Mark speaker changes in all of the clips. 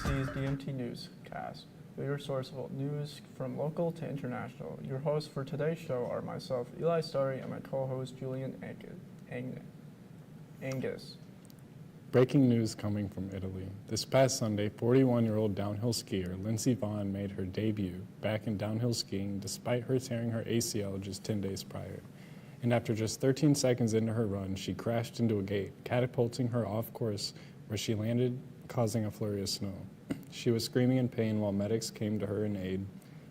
Speaker 1: TCWeekly's DMT Newscast, your source of news from local to international. Your hosts for today's show are myself, Eli Starry, and my co-host, Julian Angus.
Speaker 2: Breaking news coming from Italy. This past Sunday, 41-year-old downhill skier Lindsey Vonn made her debut back in downhill skiing despite her tearing her ACL just 10 days prior. And after just 13 seconds into her run, she crashed into a gate, catapulting her off course where she landed, causing a flurry of snow. She was screaming in pain while medics came to her in aid.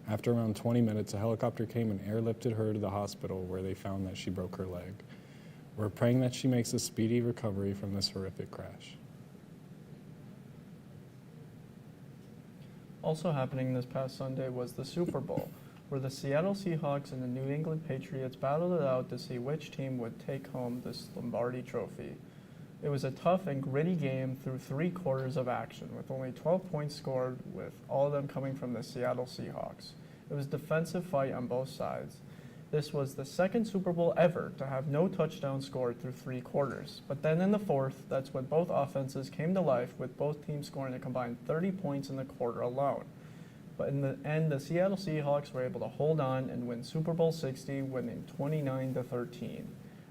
Speaker 2: After around 20 minutes, a helicopter came and airlifted her to the hospital where they found that she broke her leg. We're praying that she makes a speedy recovery from this horrific crash.
Speaker 1: Also happening this past Sunday was the Super Bowl, where the Seattle Seahawks and the New England Patriots battled it out to see which team would take home this Lombardi trophy. It was a tough and gritty game through 3 quarters of action, with only 12 points scored, with all of them coming from the Seattle Seahawks. It was a defensive fight on both sides. This was the second Super Bowl ever to have no touchdowns scored through 3 quarters. But then in the fourth, that's when both offenses came to life, with both teams scoring a combined 30 points in the quarter alone. But in the end, the Seattle Seahawks were able to hold on and win Super Bowl 60, winning 29-13,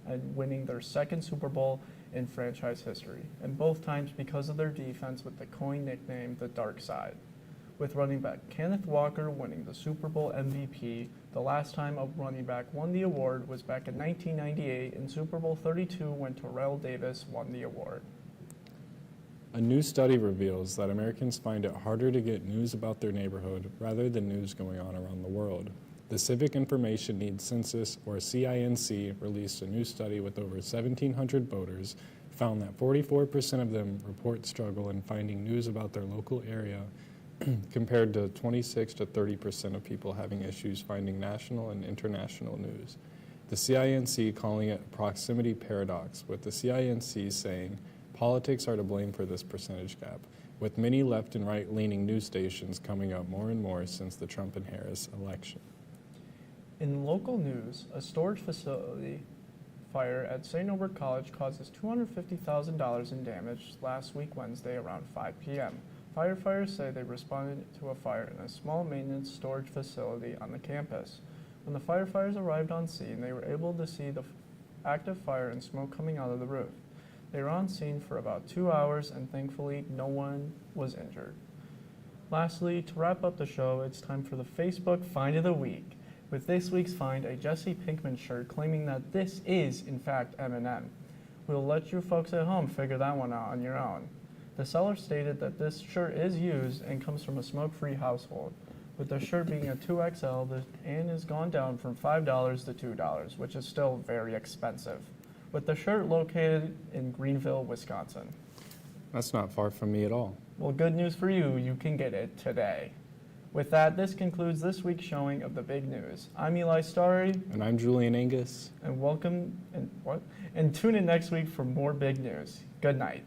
Speaker 1: and winning their second Super Bowl in franchise history, and both times because of their defense with the coined nickname the Dark Side. With running back Kenneth Walker winning the Super Bowl MVP, the last time a running back won the award was back in 1998 in Super Bowl 32 when Terrell Davis won the award.
Speaker 2: A new study reveals that Americans find it harder to get news about their neighborhood rather than news going on around the world. The Civic Information Needs Census, or CINC, released a new study with over 1,700 voters, found that 44% of them report struggle in finding news about their local area, compared to 26 to 30% of people having issues finding national and international news. The CINC calling it a proximity paradox, with the CINC saying politics are to blame for this percentage gap, with many left and right-leaning news stations coming up more and more since the Trump and Harris election.
Speaker 1: In local news, a storage facility fire at St. Norbert College causes $250,000 in damage last week Wednesday around 5 p.m. Firefighters say they responded to a fire in a small maintenance storage facility on the campus. When the firefighters arrived on scene, they were able to see the active fire and smoke coming out of the roof. They were on scene for about 2 hours, and thankfully no one was injured. Lastly, to wrap up the show, it's time for the Facebook Find of the Week. With this week's find, a Jesse Pinkman shirt claiming that this is, in fact, Eminem. We'll let you folks at home figure that one out on your own. The seller stated that this shirt is used and comes from a smoke-free household, with the shirt being a 2XL and has gone down from $5 to $2, which is still very expensive, with the shirt located in Greenville, Wisconsin.
Speaker 2: That's not far from me at all.
Speaker 1: Well, good news for you, you can get it today. With that, this concludes this week's showing of the big news. I'm Eli Starry.
Speaker 2: And I'm Julian Angus.
Speaker 1: And welcome, and tune in next week for more big news. Good night.